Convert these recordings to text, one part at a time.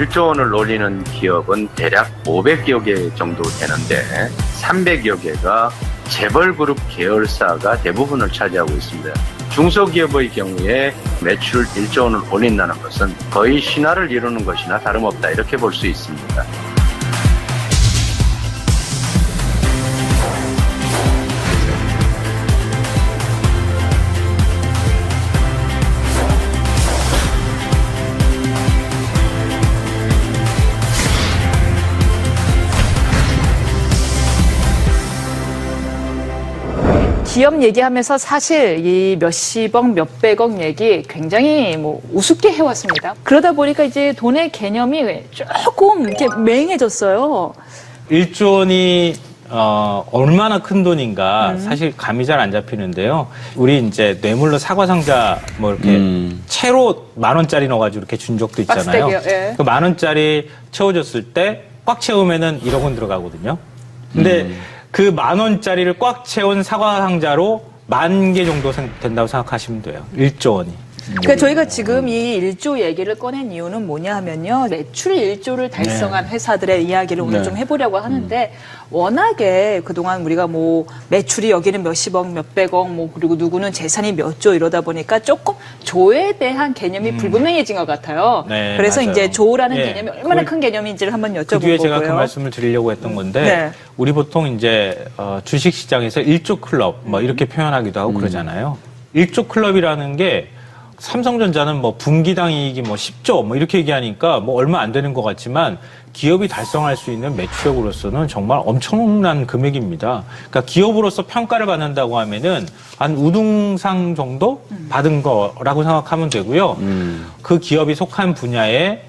1조 원을 노리는 기업은 대략 500여 개 정도 되는데 300여 개가 재벌그룹 계열사가 대부분을 차지하고 있습니다. 중소기업의 경우에 매출 1조 원을 올린다는 것은 거의 신화를 이루는 것이나 다름없다 이렇게 볼 수 있습니다. 기업 얘기하면서 사실 이 몇십억, 몇백억 얘기 굉장히 우습게 해왔습니다. 그러다 보니까 이제 돈의 개념이 조금 이렇게 맹해졌어요. 1조 원이 얼마나 큰 돈인가 사실 감이 잘 안 잡히는데요. 우리 이제 뇌물로 사과 상자 뭐 이렇게 채로 10,000원짜리 넣어가지고 이렇게 준 적도 있잖아요. 박스택이요, 예. 그 10,000원짜리 채워줬을 때 꽉 채우면은 1억 원 들어가거든요. 근데 그 10,000원짜리를 꽉 채운 사과 상자로 10,000개 정도 된다고 생각하시면 돼요. 1조 원이. 그러니까 저희가 지금 이 1조 얘기를 꺼낸 이유는 뭐냐 하면요. 매출 1조를 달성한 회사들의 이야기를 오늘 좀 해보려고 하는데 워낙에 그동안 우리가 매출이 여기는 몇십억, 몇백억, 그리고 누구는 재산이 몇 조 이러다 보니까 조금 조에 대한 개념이 불분명해진 것 같아요. 네, 그래서 맞아요. 이제 조라는 예. 개념이 얼마나 큰 개념인지를 한번 여쭤보고요. 그 뒤에 제가 그 말씀을 드리려고 했던 건데 네. 우리 보통 이제 주식시장에서 1조 클럽 이렇게 표현하기도 하고 그러잖아요. 1조 클럽이라는 게 삼성전자는 분기당 이익이 10조 이렇게 얘기하니까 얼마 안 되는 것 같지만 기업이 달성할 수 있는 매출액으로서는 정말 엄청난 금액입니다. 그러니까 기업으로서 평가를 받는다고 하면은 한 우등상 정도 받은 거라고 생각하면 되고요. 그 기업이 속한 분야에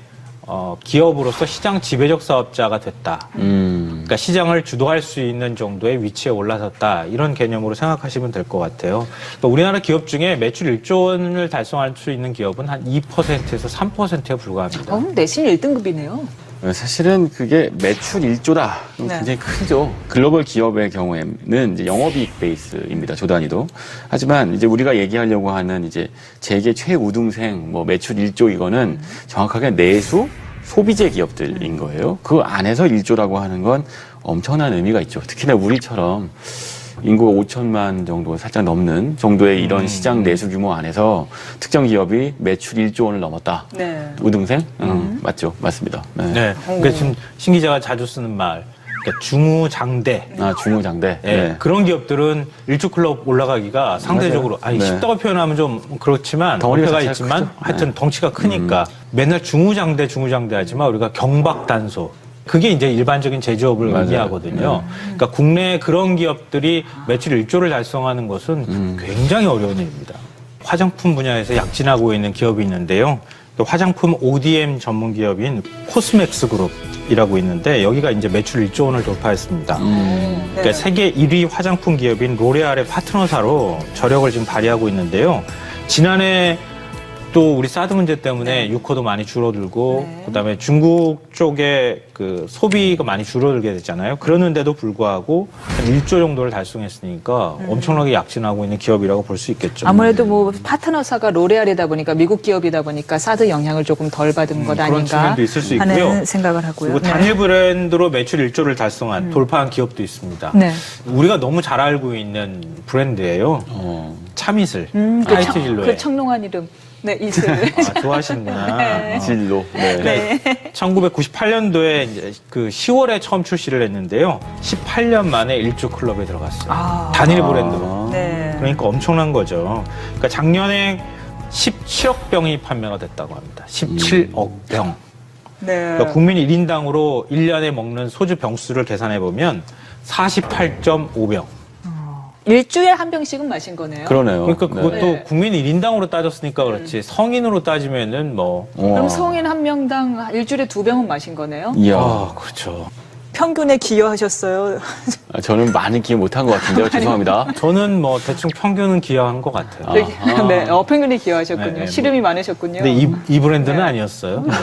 기업으로서 시장 지배적 사업자가 됐다. 그러니까 시장을 주도할 수 있는 정도의 위치에 올라섰다. 이런 개념으로 생각하시면 될 것 같아요. 그러니까 우리나라 기업 중에 매출 1조 원을 달성할 수 있는 기업은 한 2%에서 3%에 불과합니다. 내신 1등급이네요. 사실은 그게 매출 1조다. 네. 굉장히 크죠. 글로벌 기업의 경우에는 이제 영업이익 베이스입니다. 조 단위도. 하지만 이제 우리가 얘기하려고 하는 이제 재계 최우등생 매출 1조 이거는 정확하게 내수 소비재 기업들인 거예요. 그 안에서 1조라고 하는 건 엄청난 의미가 있죠. 특히나 우리처럼 인구가 5천만 정도 살짝 넘는 정도의 이런 시장 내수 규모 안에서 특정 기업이 매출 1조 원을 넘었다. 네. 우등생? 맞죠. 맞습니다. 네. 네. 그러니까 지금 신 기자가 자주 쓰는 말, 그러니까 중우장대. 중우장대. 예, 네. 그런 기업들은 1조 클럽 올라가기가 상대적으로 맞아요. 네. 쉽다고 표현하면 좀 그렇지만 덩어리가 덩치가 자체가 있지만 크죠. 하여튼 덩치가 크니까 맨날 중우장대 하지만 우리가 경박단소 그게 이제 일반적인 제조업을 맞아요. 의미하거든요. 그러니까 국내에 그런 기업들이 매출 1조를 달성하는 것은 굉장히 어려운 일입니다. 화장품 분야에서 약진하고 있는 기업이 있는데요. 화장품 ODM 전문 기업인 코스맥스 그룹이라고 있는데 여기가 이제 매출 1조 원을 돌파했습니다. 그러니까 세계 1위 화장품 기업인 로레알의 파트너사로 저력을 지금 발휘하고 있는데요. 지난해 또 우리 사드 문제 때문에 유커도 많이 줄어들고 그다음에 중국 쪽에 그 소비가 많이 줄어들게 됐잖아요. 그러는데도 불구하고 한 1조 정도를 달성했으니까 엄청나게 약진하고 있는 기업이라고 볼 수 있겠죠. 아무래도 파트너사가 로레알이다 보니까 미국 기업이다 보니까 사드 영향을 조금 덜 받은 것 그런 아닌가 측면도 있을 수 하는 있고요. 생각을 하고요. 그리고 단일 브랜드로 매출 1조를 달성한 돌파한 기업도 있습니다. 네. 우리가 너무 잘 알고 있는 브랜드예요. 참이슬, 하이트진로에. 그 청롱한 이름. 네, 이슬. 아, 좋아하시는구나. 진로. 네. 1998년도에 이제 그 10월에 처음 출시를 했는데요. 18년 만에 1조 클럽에 들어갔어요. 단일 브랜드로. 네. 그러니까 엄청난 거죠. 그러니까 작년에 17억 병이 판매가 됐다고 합니다. 17억 병. 네. 그러니까 국민 1인당으로 1년에 먹는 소주 병수를 계산해 보면 48.5병. 일주일에 한 병씩은 마신 거네요. 그러네요. 그러니까 그것도 네. 국민 1인당으로 따졌으니까 그렇지 성인으로 따지면은 그럼 성인 한 명당 일주일에 2병은 마신 거네요. 이야. 그렇죠. 평균에 기여하셨어요. 저는 많은 기여 못한 것 같은데요. 죄송합니다. 저는 뭐 대충 평균은 기여한 것 같아요. 네, 평균이 기여하셨군요. 네, 네, 시름이 많으셨군요. 근데 이 브랜드는 아니었어요. 네.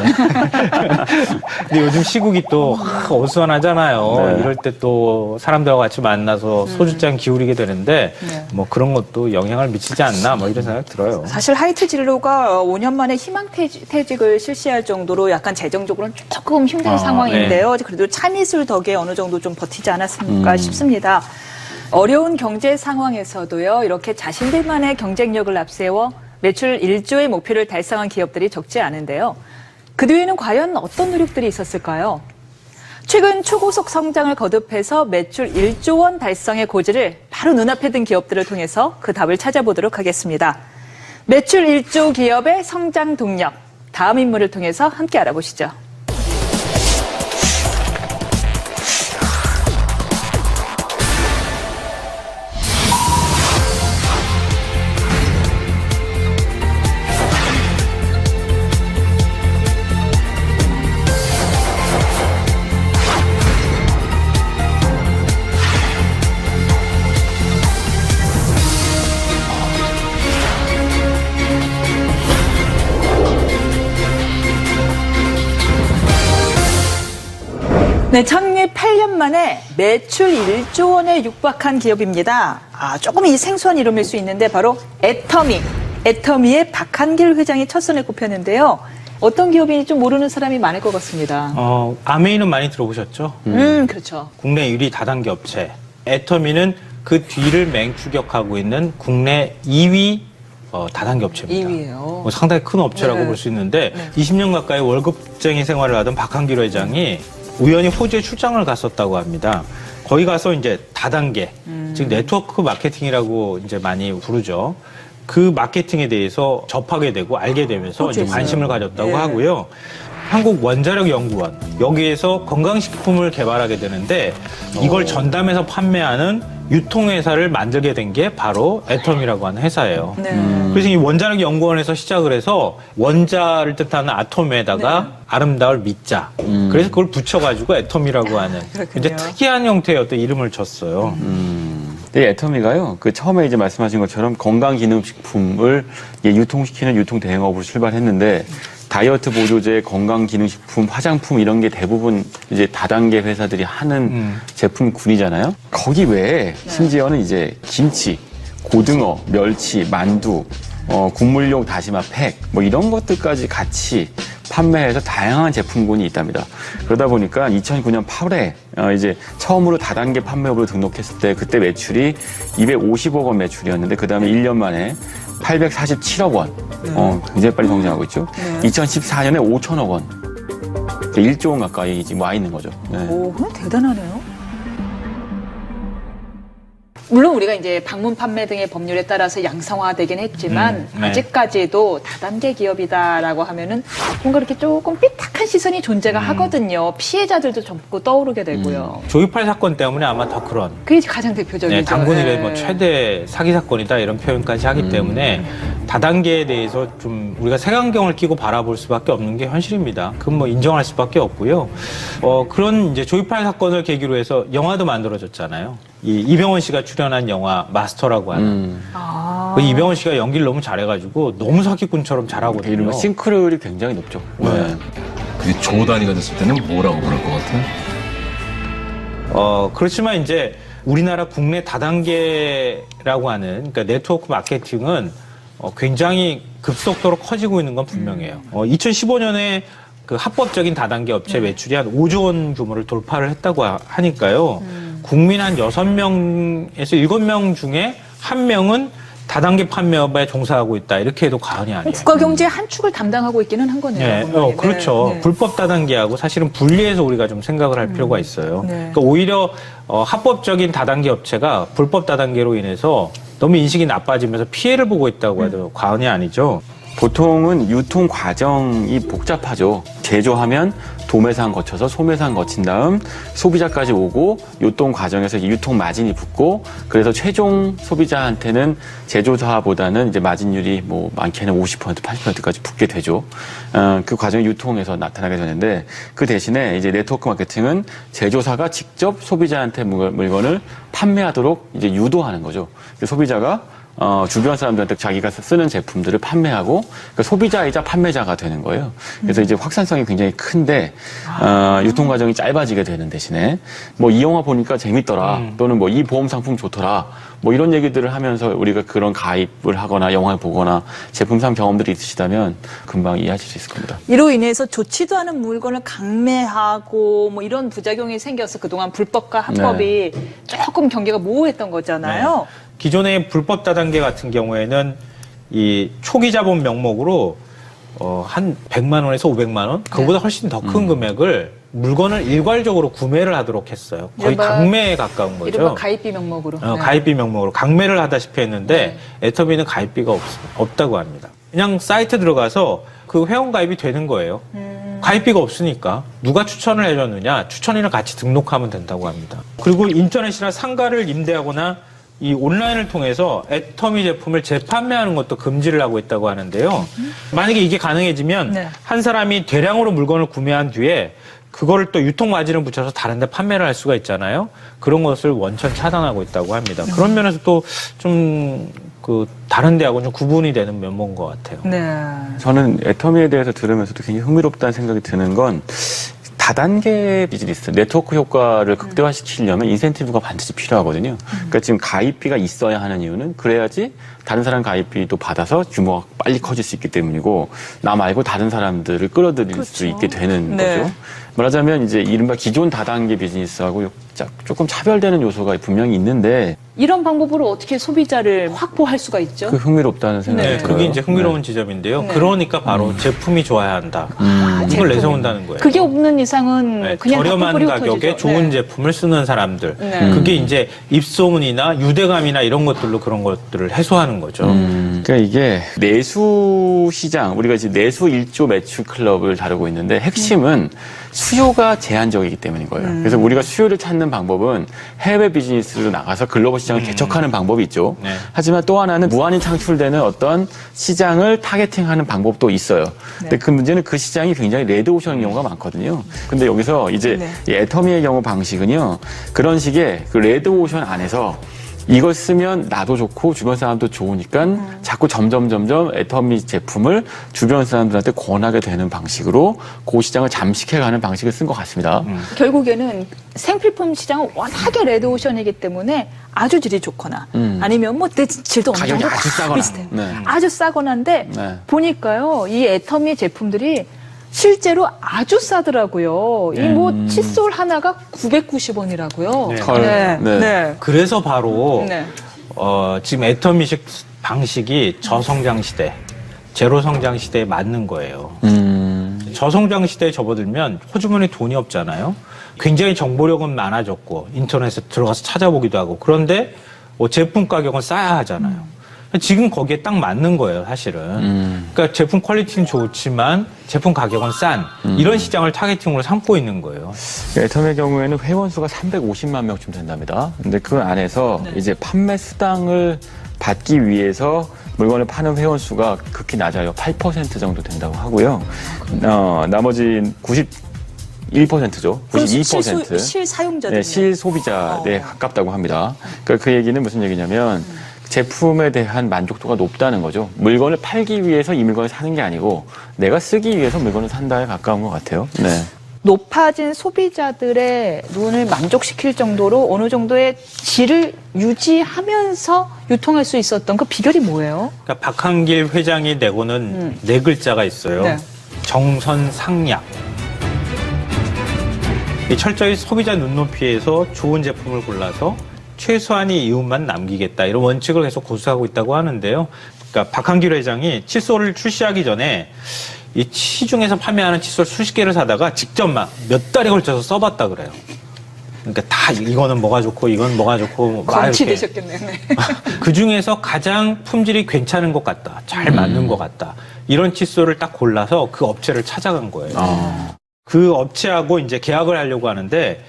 근데 요즘 시국이 또 어수선하잖아요. 네. 이럴 때 또 사람들과 같이 만나서 소주잔 기울이게 되는데 네. 뭐 그런 것도 영향을 미치지 않나 뭐 이런 생각 들어요. 사실 하이트 진로가 5년 만에 희망퇴직을 실시할 정도로 약간 재정적으로는 조금 힘든 상황인데요. 그래도 참이슬 덕에 어느 정도 좀 버티지 않았을까 싶습니다. 어려운 경제 상황에서도요, 이렇게 자신들만의 경쟁력을 앞세워 매출 1조의 목표를 달성한 기업들이 적지 않은데요. 그 뒤에는 과연 어떤 노력들이 있었을까요? 최근 초고속 성장을 거듭해서 매출 1조 원 달성의 고지를 바로 눈앞에 둔 기업들을 통해서 그 답을 찾아보도록 하겠습니다. 매출 1조 기업의 성장 동력, 다음 인물을 통해서 함께 알아보시죠. 네, 창립 8년 만에 매출 1조 원에 육박한 기업입니다. 조금 이 생소한 이름일 수 있는데 바로 애터미. 애터미의 박한길 회장이 첫 손에 꼽혔는데요. 어떤 기업인지 좀 모르는 사람이 많을 것 같습니다. 아메이는 많이 들어보셨죠? 그렇죠. 국내 1위 다단계 업체. 애터미는 그 뒤를 맹추격하고 있는 국내 2위 다단계 업체입니다. 2위예요. 상당히 큰 업체라고 네. 볼 수 있는데 20년 가까이 월급쟁이 생활을 하던 박한길 회장이 우연히 호주에 출장을 갔었다고 합니다. 거기 가서 이제 다단계, 즉 네트워크 마케팅이라고 이제 많이 부르죠. 그 마케팅에 대해서 접하게 되고 알게 되면서 이제 관심을 가졌다고 하고요. 한국원자력연구원 여기에서 건강식품을 개발하게 되는데 이걸 전담해서 판매하는 유통회사를 만들게 된 게 바로 애텀이라고 하는 회사예요. 그래서 이 원자력연구원에서 시작을 해서 원자를 뜻하는 아톰에다가 아름다울 미자. 그래서 그걸 붙여가지고 애텀이라고 하는 이제 특이한 형태의 어떤 이름을 줬어요. 네, 애터미가요. 그 처음에 이제 말씀하신 것처럼 건강기능식품을 유통시키는 유통대행업으로 출발했는데 다이어트 보조제, 건강기능식품, 화장품 이런 게 대부분 이제 다단계 회사들이 하는 제품군이잖아요. 거기 외에 심지어는 이제 김치, 고등어, 멸치, 만두, 국물용 다시마 팩 뭐 이런 것들까지 같이 판매해서 다양한 제품군이 있답니다. 그러다 보니까 2009년 8월에 이제 처음으로 다단계 판매업으로 등록했을 때 그때 매출이 250억 원 매출이었는데 그 다음에 1년 만에 847억 원. 굉장히 빨리 성장하고 있죠. 2014년에 5천억 원. 1조 원 가까이 지금 와 있는 거죠. 네. 오, 대단하네요. 물론 우리가 이제 방문 판매 등의 법률에 따라서 양성화되긴 했지만 네. 아직까지도 다단계 기업이다라고 하면은 뭔가 이렇게 조금 삐딱한 시선이 존재가 하거든요. 피해자들도 자꾸 떠오르게 되고요. 조이팔 사건 때문에 아마 더 그런. 그게 가장 대표적이죠. 단군 이래 예. 뭐 최대 사기 사건이다 이런 표현까지 하기 때문에 다단계에 대해서 좀 우리가 색안경을 끼고 바라볼 수밖에 없는 게 현실입니다. 그건 뭐 인정할 수밖에 없고요. 그런 이제 조이팔 사건을 계기로 해서 영화도 만들어졌잖아요. 이병헌 씨가 출연한 영화 마스터라고 하는. 그 이병헌 씨가 연기를 너무 잘해가지고 너무 사기꾼처럼 잘하거든요. 이름은 싱크로율이 굉장히 높죠. 네. 그게 조 단위가 됐을 때는 뭐라고 그럴 것 같아요? 그렇지만 이제 우리나라 국내 다단계라고 하는 그러니까 네트워크 마케팅은 굉장히 급속도로 커지고 있는 건 분명해요. 2015년에 그 합법적인 다단계 업체 매출이 한 5조 원 규모를 돌파를 했다고 하니까요. 국민 한 6명에서 7명 중에 1명은 다단계 판매업에 종사하고 있다. 이렇게 해도 과언이 아니에요. 국가 경제의 한 축을 담당하고 있기는 한 거네요. 네, 보면. 그렇죠. 네. 불법 다단계하고 사실은 분리해서 우리가 좀 생각을 할 필요가 있어요. 네. 그러니까 오히려 합법적인 다단계 업체가 불법 다단계로 인해서 너무 인식이 나빠지면서 피해를 보고 있다고 해도 과언이 아니죠. 보통은 유통 과정이 복잡하죠. 제조하면 도매상 거쳐서 소매상 거친 다음 소비자까지 오고 유통 과정에서 유통 마진이 붙고 그래서 최종 소비자한테는 제조사보다는 이제 마진율이 뭐 많게는 50% 80%까지 붙게 되죠. 그 과정이 유통에서 나타나게 되는데 그 대신에 이제 네트워크 마케팅은 제조사가 직접 소비자한테 물건을 판매하도록 이제 유도하는 거죠. 소비자가 주변 사람들한테 자기가 쓰는 제품들을 판매하고 그러니까 소비자이자 판매자가 되는 거예요. 그래서 이제 확산성이 굉장히 큰데 유통 과정이 짧아지게 되는 대신에 뭐 이 영화 보니까 재밌더라 또는 뭐 이 보험 상품 좋더라 뭐 이런 얘기들을 하면서 우리가 그런 가입을 하거나 영화를 보거나 제품상 경험들이 있으시다면 금방 이해하실 수 있을 겁니다. 이로 인해서 좋지도 않은 물건을 강매하고 뭐 이런 부작용이 생겨서 그동안 불법과 합법이 조금 경계가 모호했던 거잖아요. 네. 기존의 불법 다단계 같은 경우에는 이 초기 자본 명목으로 한 100만 원에서 500만 원 그거보다 훨씬 더 큰 금액을 물건을 일괄적으로 구매를 하도록 했어요. 거의 이른바- 강매에 가까운 거죠. 이른바 가입비 명목으로. 네. 가입비 명목으로 강매를 하다시피 했는데 애터미는 가입비가 없다고 합니다. 그냥 사이트 들어가서 그 회원 가입이 되는 거예요. 가입비가 없으니까 누가 추천을 해줬느냐 추천인을 같이 등록하면 된다고 합니다. 그리고 인터넷이나 상가를 임대하거나 이 온라인을 통해서 애터미 제품을 재판매하는 것도 금지를 하고 있다고 하는데요. 만약에 이게 가능해지면 네. 한 사람이 대량으로 물건을 구매한 뒤에 그거를 또 유통 마진을 붙여서 다른 데 판매를 할 수가 있잖아요. 그런 것을 원천 차단하고 있다고 합니다. 그런 면에서 또 좀 그 다른 데하고는 좀 구분이 되는 면모인 것 같아요. 네. 저는 애터미에 대해서 들으면서도 굉장히 흥미롭다는 생각이 드는 건 다단계 비즈니스, 네트워크 효과를 극대화시키려면 인센티브가 반드시 필요하거든요. 그러니까 지금 가입비가 있어야 하는 이유는 그래야지 다른 사람 가입비도 받아서 규모가 빨리 커질 수 있기 때문이고 나 말고 다른 사람들을 끌어들일 수 있게 되는 네. 거죠. 말하자면 이제 이른바 기존 다단계 비즈니스하고 조금 차별되는 요소가 분명히 있는데 이런 방법으로 어떻게 소비자를 확보할 수가 있죠? 그 흥미롭다는 생각이 네, 들어요. 그게 이제 흥미로운 지점인데요. 네. 그러니까 바로 제품이 좋아야 한다. 이걸 제품. 내세운다는 거예요. 그게 없는 이상은 네, 그냥 저렴한 뿌리 가격에 흩어지죠. 좋은 네. 제품을 쓰는 사람들. 네. 그게 이제 입소문이나 유대감이나 이런 것들로 그런 것들을 해소하는 거죠. 그러니까 이게 내수 시장, 우리가 이제 내수 1조 매출 클럽을 다루고 있는데 핵심은 수요가 제한적이기 때문인 거예요. 그래서 우리가 수요를 찾는 방법은 해외 비즈니스로 나가서 글로벌 시장을 개척하는 방법이 있죠. 네. 하지만 또 하나는 무한히 창출되는 어떤 시장을 타겟팅하는 방법도 있어요. 근데 그 문제는 그 시장이 굉장히 레드오션인 경우가 많거든요. 근데 여기서 이제 이 애터미의 경우 방식은요. 그런 식의 그 레드오션 안에서 이걸 쓰면 나도 좋고 주변 사람도 좋으니까 자꾸 점점 애터미 제품을 주변 사람들한테 권하게 되는 방식으로 그 시장을 잠식해가는 방식을 쓴 것 같습니다. 결국에는 생필품 시장은 워낙에 레드오션이기 때문에 아주 질이 좋거나 아니면 뭐 내 질도 어느 가격이 정도 아주 싸거나. 비슷해요. 네. 아주 싸거나인데 네. 보니까요 이 애터미 제품들이 실제로 아주 싸더라고요. 이 뭐 칫솔 하나가 990원이라고요. 네. 헐. 네. 그래서 바로 네. 지금 애터미식 방식이 저성장 시대, 제로 성장 시대에 맞는 거예요. 저성장 시대에 접어들면 호주머니 돈이 없잖아요. 굉장히 정보력은 많아졌고 인터넷에 들어가서 찾아보기도 하고 그런데 제품 가격은 싸야 하잖아요. 지금 거기에 딱 맞는 거예요, 사실은. 그러니까 제품 퀄리티는 좋지만 제품 가격은 싼 이런 시장을 타겟팅으로 삼고 있는 거예요. 애터미의 경우에는 회원 수가 350만 명쯤 된답니다. 근데 그 안에서 이제 판매 수당을 받기 위해서 물건을 파는 회원 수가 극히 낮아요. 8% 정도 된다고 하고요. 나머지 91%죠. 92%. 실사용자들. 네, 실소비자에 가깝다고 합니다. 그러니까 그 얘기는 무슨 얘기냐면 제품에 대한 만족도가 높다는 거죠. 물건을 팔기 위해서 이 물건을 사는 게 아니고 내가 쓰기 위해서 물건을 산다에 가까운 것 같아요. 네. 높아진 소비자들의 눈을 만족시킬 정도로 어느 정도의 질을 유지하면서 유통할 수 있었던 그 비결이 뭐예요? 그러니까 박한길 회장이 내고는 네 글자가 있어요. 네. 정선상약. 이 철저히 소비자 눈높이에서 좋은 제품을 골라서 최소한의 이윤만 남기겠다 이런 원칙을 계속 고수하고 있다고 하는데요. 그러니까 박한길 회장이 칫솔을 출시하기 전에 이 시중에서 판매하는 칫솔 수십 개를 사다가 직접 막 몇 달에 걸쳐서 써봤다 그래요. 그러니까 다 이거는 뭐가 좋고 이건 뭐가 좋고 막 검치 이렇게. 되셨겠네요. 네. 그 중에서 가장 품질이 괜찮은 것 같다, 잘 맞는 것 같다 이런 칫솔을 딱 골라서 그 업체를 찾아간 거예요. 그 업체하고 이제 계약을 하려고 하는데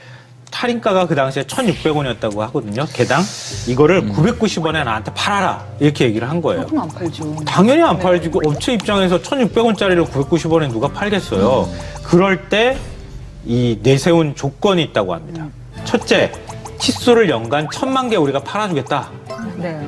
할인가가 그 당시에 1,600원이었다고 하거든요. 개당. 이거를 990원에 나한테 팔아라. 이렇게 얘기를 한 거예요. 그럼 안 팔죠. 당연히 안 팔지. 그 업체 입장에서 1,600원짜리를 990원에 누가 팔겠어요. 그럴 때 이 내세운 조건이 있다고 합니다. 첫째, 칫솔을 연간 1,000만 개 우리가 팔아주겠다. 네.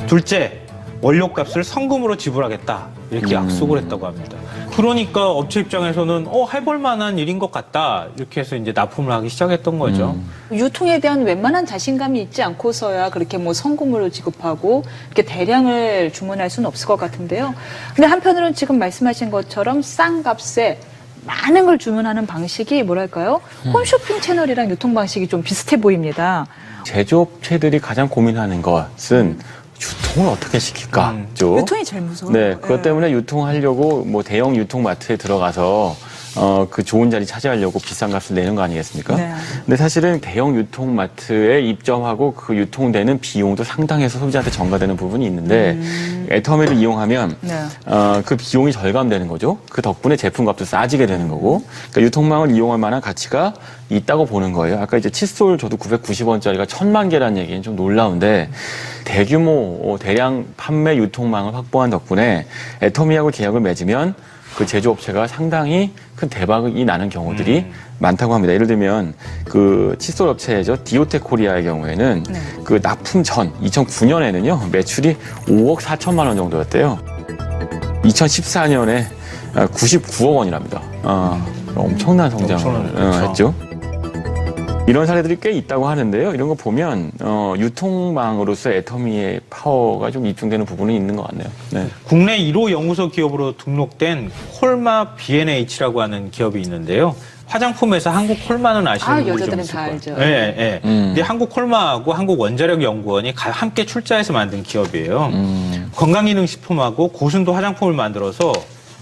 둘째, 원료값을 성금으로 지불하겠다. 이렇게 약속을 했다고 합니다. 그러니까 업체 입장에서는 해볼 만한 일인 것 같다. 이렇게 해서 이제 납품을 하기 시작했던 거죠. 유통에 대한 웬만한 자신감이 있지 않고서야 그렇게 뭐 성금으로 지급하고 이렇게 대량을 주문할 수는 없을 것 같은데요. 근데 한편으로는 지금 말씀하신 것처럼 싼 값에 많은 걸 주문하는 방식이 뭐랄까요? 홈쇼핑 채널이랑 유통 방식이 좀 비슷해 보입니다. 제조업체들이 가장 고민하는 것은 유통을 어떻게 시킬까죠. 유통이 제일 무서워요. 네, 그것 때문에 유통하려고 뭐 대형 유통마트에 들어가서 그 좋은 자리 차지하려고 비싼 값을 내는 거 아니겠습니까? 네. 근데 사실은 대형 유통마트에 입점하고 그 유통되는 비용도 상당해서 소비자한테 전가되는 부분이 있는데 애터미를 이용하면 네. 그 비용이 절감되는 거죠. 그 덕분에 제품값도 싸지게 되는 거고, 그러니까 유통망을 이용할 만한 가치가 있다고 보는 거예요. 아까 이제 칫솔 저도 990원짜리가 1,000만 개라는 얘기는 좀 놀라운데 대규모 대량 판매 유통망을 확보한 덕분에 애터미하고 계약을 맺으면 그 제조업체가 상당히 큰 대박이 나는 경우들이 많다고 합니다. 예를 들면 그 칫솔 업체죠. 디오텍 코리아의 경우에는 네. 그 납품 전 2009년에는요 매출이 5억 4천만 원 정도였대요. 2014년에 99억 원이랍니다. 엄청난 성장을 그렇죠. 했죠. 이런 사례들이 꽤 있다고 하는데요. 이런 거 보면 유통망으로서 애터미의 파워가 좀 입증되는 부분이 있는 것 같네요. 네. 국내 1호 연구소 기업으로 등록된 콜마 B&H라고 하는 기업이 있는데요. 화장품에서 한국 콜마는 아시는 분이 좀 여자들은 있을 다 거예요. 알죠. 네, 네. 근데 한국 콜마하고 한국 원자력 연구원이 함께 출자해서 만든 기업이에요. 건강기능식품하고 고순도 화장품을 만들어서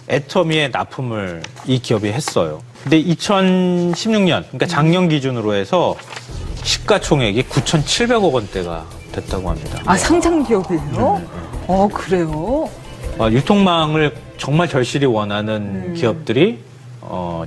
애터미에 납품을 이 기업이 했어요. 근데 2016년, 그러니까 작년 기준으로 해서 시가총액이 9,700억 원대가 됐다고 합니다. 아, 상장 기업이에요? 그래요? 유통망을 정말 절실히 원하는 기업들이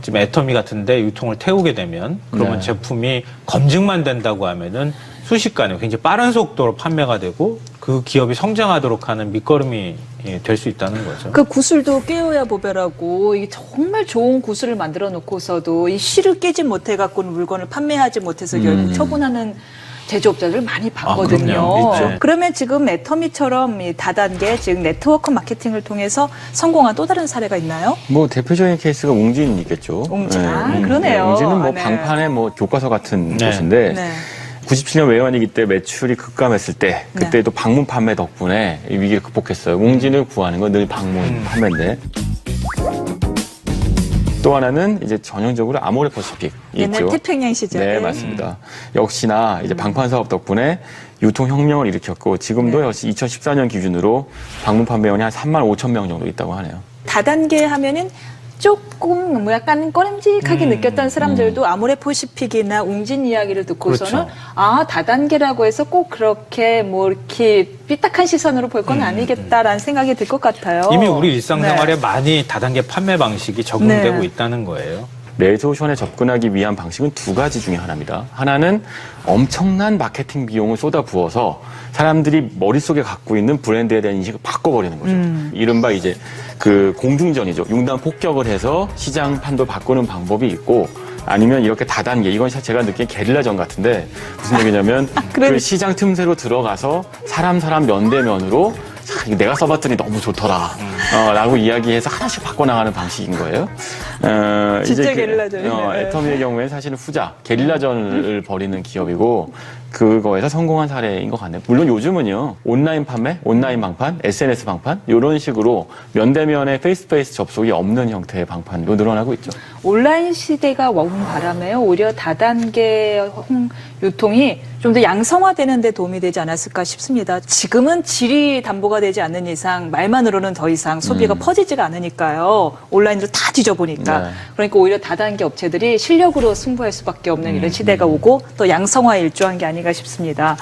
지금 애터미 같은데 유통을 태우게 되면 그러면 네. 제품이 검증만 된다고 하면은 순식간에 굉장히 빠른 속도로 판매가 되고 그 기업이 성장하도록 하는 밑거름이 될 수 있다는 거죠. 그 구슬도 깨어야 보배라고 이게 정말 좋은 구슬을 만들어 놓고서도 이 실을 깨지 못해 갖고는 물건을 판매하지 못해서 결국 처분하는 제조업자들 많이 봤거든요. 그럼요. 있죠. 그러면 지금 애터미처럼 이 다단계 즉 네트워크 마케팅을 통해서 성공한 또 다른 사례가 있나요? 뭐 대표적인 케이스가 웅진이겠죠. 웅진. 그러네요. 웅진은 뭐 네. 방판의 뭐 교과서 같은 네. 곳인데 네. 97년 외환위기 때 매출이 급감했을 때 그때 또 방문 판매 덕분에 이 위기를 극복했어요. 웅진을 구하는 건 늘 방문 판매인데 또 하나는 이제 전형적으로 아모레퍼시픽이 옛날 있죠. 태평양 시절에. 네, 맞습니다. 역시나 이제 방판 사업 덕분에 유통혁명을 일으켰고 지금도 역시 2014년 기준으로 방문 판매원이 한 3만 5천 명 정도 있다고 하네요. 다단계 하면은 조금 뭐 약간 꺼림직하게 느꼈던 사람들도 아모레퍼시픽이나 웅진 이야기를 듣고서는 그렇죠. 아 다단계라고 해서 꼭 그렇게 뭐 이렇게 삐딱한 시선으로 볼 건 아니겠다라는 생각이 들 것 같아요. 이미 우리 일상생활에 네. 많이 다단계 판매 방식이 적용되고 네. 있다는 거예요. 레조션에 접근하기 위한 방식은 두 가지 중에 하나입니다. 하나는 엄청난 마케팅 비용을 쏟아부어서 사람들이 머릿속에 갖고 있는 브랜드에 대한 인식을 바꿔버리는 거죠. 이른바 이제 그 공중전이죠. 융단 폭격을 해서 시장 판도 바꾸는 방법이 있고 아니면 이렇게 다단계, 이건 제가 느낀 게릴라전 같은데 무슨 얘기냐면 그 시장 틈새로 들어가서 사람 면대면으로 이거 내가 써봤더니 너무 좋더라 라고 이야기해서 하나씩 바꿔나가는 방식인 거예요. 진짜 게릴라전이네요. 애터미의 경우에 사실은 후자, 게릴라전을 벌이는 기업이고 그거에서 성공한 사례인 것 같네요. 물론 요즘은요 온라인 판매, 온라인 방판, SNS 방판 이런 식으로 면대면의 페이스투페이스 접속이 없는 형태의 방판도 늘어나고 있죠. 온라인 시대가 온 바람에 오히려 다단계 유통이 좀 더 양성화되는 데 도움이 되지 않았을까 싶습니다. 지금은 질이 담보가 되지 않는 이상 말만으로는 더 이상 소비가 퍼지지가 않으니까요. 온라인으로 다 뒤져보니까. 네. 그러니까 오히려 다단계 업체들이 실력으로 승부할 수밖에 없는 이런 시대가 오고 또 양성화에 일조한 게 아닌가 싶습니다.